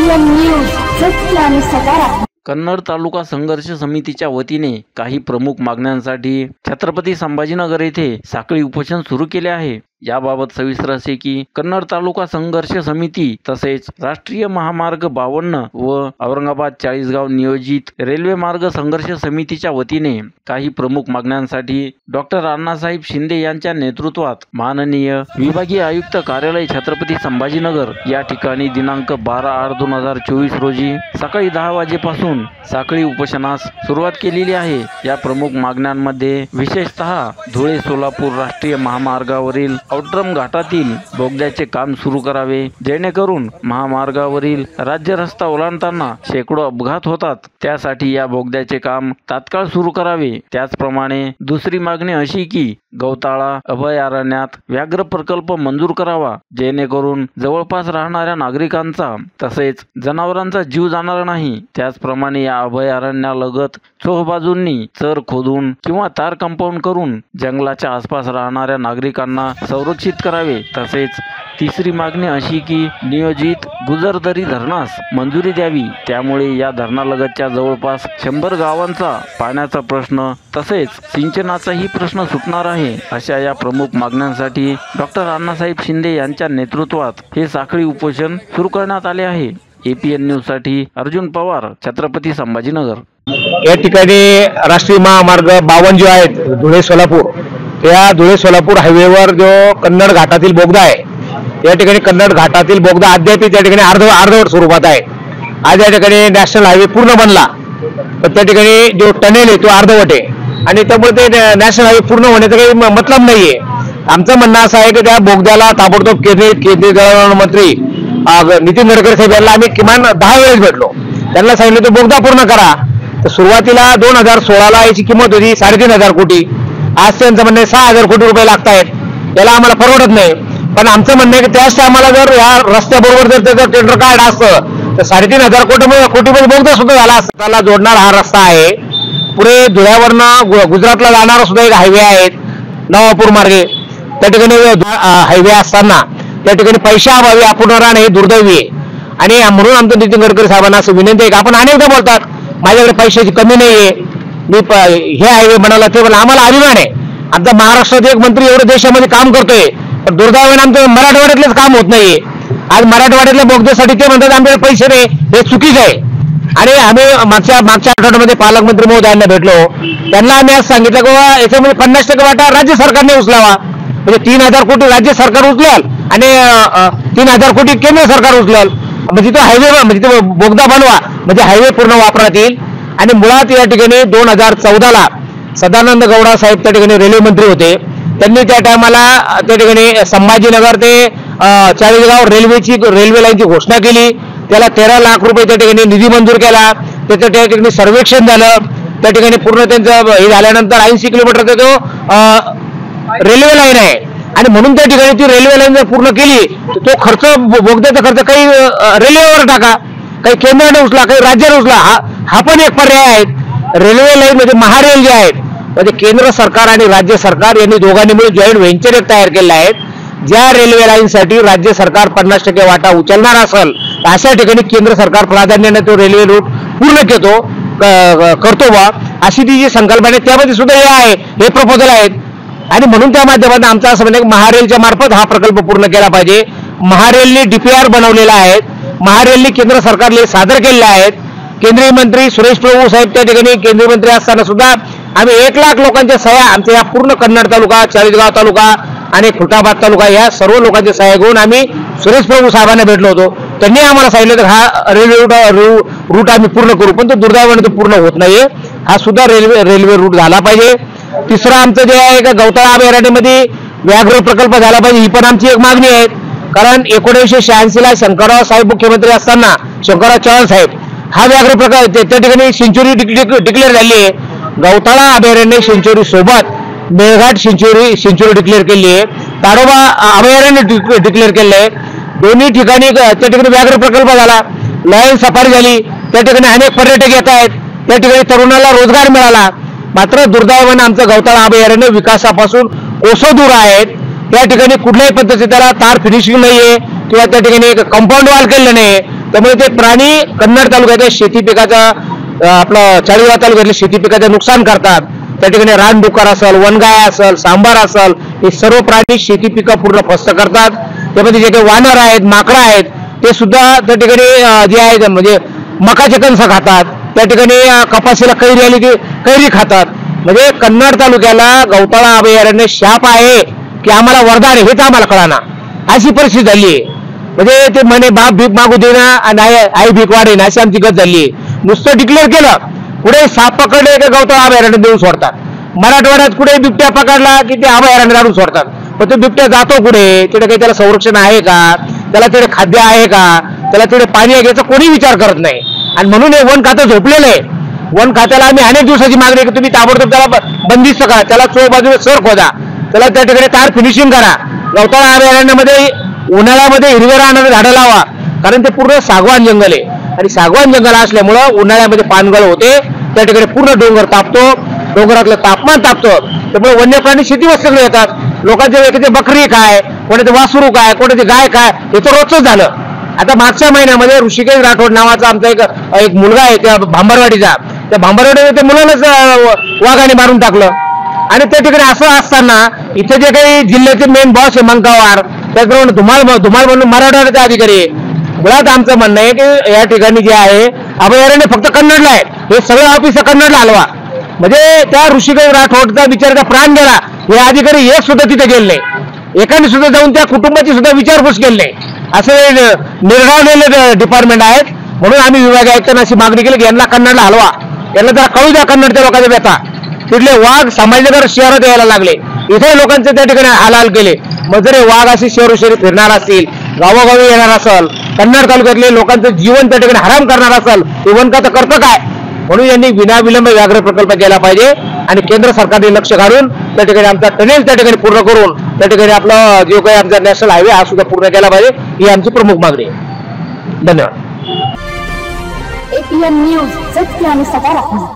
APN news सत्य आणि सकारात्मक। कन्नड तालुका संघर्ष समितीच्या वतीने काही प्रमुख मागण्यांसाठी छत्रपती संभाजीनगर येथे साखळी उपोषण सुरू केले आहे। याबाबत सविस्तर असे की कन्नड तालुका संघर्ष समिती तसेच राष्ट्रीय महामार्ग 52 व औरंगाबाद चाळीसगाव नियोजित रेल्वे मार्ग संघर्ष समितीच्या वतीने काही प्रमुख मागण्यांसाठी डॉक्टर अण्णासाहेब शिंदे यांच्या नेतृत्वात माननीय विभागीय आयुक्त कार्यालय छत्रपती संभाजीनगर या ठिकाणी दिनांक 12/8/2024 रोजी सकाळी 10 वाजेपासून साखळी उपोषणास सुरुवात केलेली आहे। या प्रमुख मागण्यांमध्ये विशेषतः धुळे सोलापूर राष्ट्रीय महामार्गावरील औड्रम घाटातील बोगद्याचे काम सुरू करावे, जेणेकरून महामार्गावरील राज्य रस्ता ओलांडताना शेकडो अपघात होतात, त्यासाठी या बोगद्याचे काम तात्काळ सुरू करावे। त्याचप्रमाणे दुसरी मागणी अशी की गौताळा अभयारण्यात व्याघ्र प्रकल्प मंजूर करावा, जेणेकरून जवळपास राहणाऱ्या नागरिकांचा तसेच जनावरांचा जीव जाणार नाही। त्याचप्रमाणे या अभयारण्यालगत चोहोबाजूंनी चर खोदून किंवा तार कंपाऊंड करून जंगलाच्या आसपास राहणाऱ्या नागरिकांना संरक्षित करावे। तसेच तिसरी मागणी अशी की नियोजित गुजरदरी धरणास मंजुरी द्यावी, त्यामुळे या धरणालगतच्या जवळपास 100 गावांचा पाण्याचा प्रश्न तसेच सिंचनाचाही प्रश्न सुटणार आहे। अशा या प्रमुख मागण्यांसाठी डॉक्टर अण्णासाहेब शिंदे यांच्या नेतृत्वात हे साखळी उपोषण सुरू करण्यात आले आहे। APN न्यूज साठी अर्जुन पवार, छत्रपती संभाजीनगर। या ठिकाणी राष्ट्रीय महामार्ग 52 जो आहेत धुळे सोलापूर, त्या धुळे सोलापूर हायवेवर जो कन्नड घाटातील बोगदा आहे, या ठिकाणी कन्नड घाटातील बोगदा अद्याप त्या ठिकाणी अर्धवट स्वरूपात आहे। आज या ठिकाणी नॅशनल हायवे पूर्ण बनला, पण त्या ठिकाणी जो टनेल आहे तो अर्धवट आहे आणि त्यामुळे ते नॅशनल हायवे पूर्ण होण्याचा काही मतलब नाहीये। आमचं म्हणणं असं आहे की त्या बोगद्याला ताबडतोब केंद्रीय जलवाहन मंत्री नितीन गडकरी साहेब यांना आम्ही किमान 10 वेळेस भेटलो, त्यांना सांगितलं तो बोगदा पूर्ण करा। तर सुरुवातीला 2016ला याची किंमत होती 3,500 कोटी, आज त्यांचं म्हणणं 6,000 कोटी रुपये लागत आहेत, याला आम्हाला परवडत नाही। पण आमचं म्हणणं आहे की त्याच टायमाला जर या रस्त्याबरोबर जर त्याचं टेंडर काढलं असतं तर 3,500 कोटीमध्ये बोगदा सुद्धा झाला असता। त्याला जोडणारा हा रस्ता आहे, पुढे धुळ्यावरनं गुजरातला जाणारा सुद्धा एक हायवे आहे नवापूर मार्गे, त्या ठिकाणी हायवे असताना त्या ठिकाणी पैशाअभावी अपूर्ण राहणे हे दुर्दैवी आहे। आणि म्हणून आमचं नितीन गडकरी साहेबांना असं विनंती आहे की आपण अनेकदा बोलतात माझ्याकडे पैशाची कमी नाहीये, मी हे हायवे म्हणाला ते पण आम्हाला अभिमान आहे। आमचा महाराष्ट्रात एक मंत्री एवढे देशामध्ये काम करतोय, पण दुर्दैवाने आमचं मराठवाड्यातलेच काम होत नाहीये। आज मराठवाड्यातल्या बोगद्यासाठी ते म्हणतात आमच्याकडे पैसे नाही, हे चुकीचं आहे। आणि आम्ही मागच्या आठवड्यामध्ये पालकमंत्री महोदयांना भेटलो, त्यांना आम्ही आज सांगितलं की बाबा याच्यामध्ये 50% वाटा राज्य सरकारने उचलावा, म्हणजे 3,000 कोटी राज्य सरकार उचलेल आणि 3,000 कोटी केंद्र सरकार उचलेल, म्हणजे तो हायवे म्हणजे तो बोगदा बनवा, म्हणजे हायवे पूर्ण वापरात येईल। आणि मुळात या ठिकाणी 2014ला सदानंद गौडा साहेब त्या ठिकाणी रेल्वे मंत्री होते, त्यांनी त्या टायमाला त्या ठिकाणी संभाजीनगर ते चाळीसगाव रेल्वे लाईनची घोषणा केली, त्याला 13 लाख रुपये त्या ठिकाणी निधी मंजूर केला, त्याचं त्या ठिकाणी सर्वेक्षण झालं, त्या ठिकाणी पूर्ण त्यांचं हे झाल्यानंतर 80 किलोमीटरचा तो रेल्वे लाईन आहे। आणि म्हणून त्या ठिकाणी ती रेल्वे लाईन जर पूर्ण केली तर तो खर्च बोगद्याचा खर्च काही रेल्वेवर टाका, काही केंद्राने उचला, काही राज्याने उचला, हा पण एक पर्याय आहे। रेल्वे लाईन म्हणजे महारेल जे आहेत, म्हणजे केंद्र सरकार आणि राज्य सरकार यांनी दोघांनी मिळून जॉईंट व्हेंचर एक तयार केले आहेत। ज्या रेल्वे लाईनसाठी राज्य सरकार 50% वाटा उचलणार असेल अशा ठिकाणी केंद्र सरकार प्राधान्याने तो रेल्वे रूट पूर्ण करतो बा, अशी ती जी संकल्पना आहे त्यामध्ये सुद्धा हे आहे, हे प्रपोजल आहेत। आणि म्हणून त्या माध्यमातून आमचं असं म्हणणं महारेलच्या मार्फत हा प्रकल्प पूर्ण केला पाहिजे। महारेलने DPR बनवलेला आहे, महारेलने केंद्र सरकारला सादर केलेले आहेत। केंद्रीय मंत्री सुरेश प्रभू साहेब त्या ठिकाणी केंद्रीय मंत्री असताना सुद्धा आम्ही 1 लाख लोकांच्या सह्या आमच्या या पूर्ण कन्नड तालुका, चाळीसगाव तालुका आणि खुलताबाद तालुका या सर्व लोकांच्या सह्या घेऊन आम्ही सुरेश प्रभू साहेबांना भेटलो होतो। त्यांनी आम्हाला सांगितलं तर हा रेल्वे रूट आम्ही पूर्ण करू, पण तो दुर्दैवाने तो पूर्ण होत नाहीये, हा सुद्धा रेल्वे रूट झाला पाहिजे। तिसरं आमचं जे आहे का गौताळा अभयारण्यामध्ये व्याघ्र प्रकल्प झाला पाहिजे, ही पण आमची एक मागणी आहे। कारण 1986ला शंकरराव साहेब मुख्यमंत्री असताना शंकरराव चव्हाण साहेब हा व्याघ्र प्रकल्प त्या ठिकाणी सेंच्युरी डिक्लेअर झाली आहे। गौताळा अभयारण्य सेंच्युरी सोबत मेळघाट सेंच्युरी डिक्लेअर केली आहे, ताडोबा अभयारण्य डिक्लेअर केले आहे। दोन्ही ठिकाणी त्या ठिकाणी व्याघ्र प्रकल्प झाला, लायन सफारी झाली, त्या ठिकाणी अनेक पर्यटक येत आहेत, त्या ठिकाणी तरुणाला रोजगार मिळाला। मात्र दुर्दैवाने आमचं गौताळा अभयारण्य विकासापासून कोसो दूर आहेत, त्या ठिकाणी कुठल्याही पद्धतीने त्याला तार फिनिशिंग नाहीये किंवा त्या ठिकाणी एक कंपाऊंड वॉल केलेलं नाही, त्यामुळे ते प्राणी कन्नड तालुक्याच्या शेती पिकाचा आपलं चाळीसगाव तालुक्यातल्या शेती पिकाचं नुकसान करतात. त्या ठिकाणी रानडुक्कर असेल, वनगाय असेल, सांबार असेल, हे सर्व प्राणी शेती पिकं पूर्ण फस्त करतात. त्यामध्ये जे काही वानर आहेत, माकडं आहेत, ते सुद्धा त्या ठिकाणी जे आहेत म्हणजे मकाचे कणसं खातात. त्या ठिकाणी कपाशीला कैरी आली की कैरी खातात. म्हणजे कन्नड तालुक्याला गौताळा अभयारण्य शाप आहे की आम्हाला वरदान आहे हेच आम्हाला कळाना, अशी परिस्थिती झाली आहे. म्हणजे ते म्हणे बाप भीक मागू देना आणि आई भीक वाढेना, अशी आमची गत झाली आहे. नुसतं डिक्लेअर केलं, पुढे साप पकडले की गौताळा अभयारण्य देऊन सोडतात. मराठवाड्यात कुठे बिबट्या पकडला की ते अभयारण्य काढून सोडतात. पण तो बिबट्या जातो कुठे, तिथे काही त्याला संरक्षण आहे का, त्याला तिथे खाद्य आहे का, त्याला तिथे पाणी आहे याचा कोणी विचार करत नाही. आणि म्हणून हे वन खातं झोपलेलं आहे. वन खात्याला आम्ही अनेक दिवसाची मागणी की तुम्ही ताबडतोब त्याला बंदिस्त करा, त्याला चोबाजूने सर खोदा, त्याला त्या ठिकाणी तार फिनिशिंग करा. गौताळा अभयारण्यामध्ये उन्हाळ्यामध्ये हिरवे राहणारे झाडं लावा, कारण ते पूर्ण सागवान जंगल आहे. आणि सागवान जंगल असल्यामुळं उन्हाळ्यामध्ये पानगळ होते, त्या ठिकाणी पूर्ण डोंगर तापतो, डोंगरातलं तापमान तापतं. त्यामुळे वन्य प्राणी शेती वस्तीकडे येतात. लोकांच्या एखादी बकरी काय, कोणाचे वासरू काय, कोणाची गाय काय, हे तर रोजच झालं. आता मागच्या महिन्यामध्ये ऋषिकेश राठोड नावाचा आमचा एक मुलगा आहे त्या भांबरवाडीचा, त्या भांबरवाडीने त्या मुलालाच वाघाने मारून टाकलं. आणि त्या ठिकाणी असं असताना इथे जे काही जिल्ह्याचे मेन बॉस आहे मंकावार, त्याचप्रमाणे धुमाळ म्हणून मराठवाड्याचे अधिकारी, मुळात आमचं म्हणणं आहे की या ठिकाणी जे आहे अभयारण्य फक्त कन्नडला आहे, हे सगळं ऑफिस कन्नडला हलवा. म्हणजे त्या ऋषिकेश राठोडचा बिचाराचा प्राण गेला, हे अधिकारी एक सुद्धा तिथे गेले नाही, एकाने सुद्धा जाऊन त्या कुटुंबाची सुद्धा विचारपूस केली नाही. असे निर्गावलेले डिपार्टमेंट आहेत. म्हणून आम्ही विभाग आयुक्तांना अशी मागणी केली की यांना कन्नडला हलवा, यांना जरा कळू द्या कन्नडच्या लोकांच्या व्यथा. तिथले वाघ संभाजीनगर शहरात यायला लागले, इथे लोकांचे त्या ठिकाणी हालहाल केले. मग जर वाघ अशी शहरोशहरी फिरणार असतील, गावोगावी येणार असेल, कन्नड तालुक्यातले लोकांचं जीवन त्या ठिकाणी हराम करणार असेल, ते वन खातं करतं काय? म्हणून यांनी विनाविलंब व्याघ्र प्रकल्प केला पाहिजे आणि केंद्र सरकारने लक्ष घालून त्या ठिकाणी आमचा टनेल त्या ठिकाणी पूर्ण करून त्या ठिकाणी आपला जो काही आमचा नॅशनल हायवे हा सुद्धा पूर्ण केला पाहिजे, ही आमची प्रमुख मागणी आहे. धन्यवाद. APN न्यूज सत्य आणि सकारात्मक.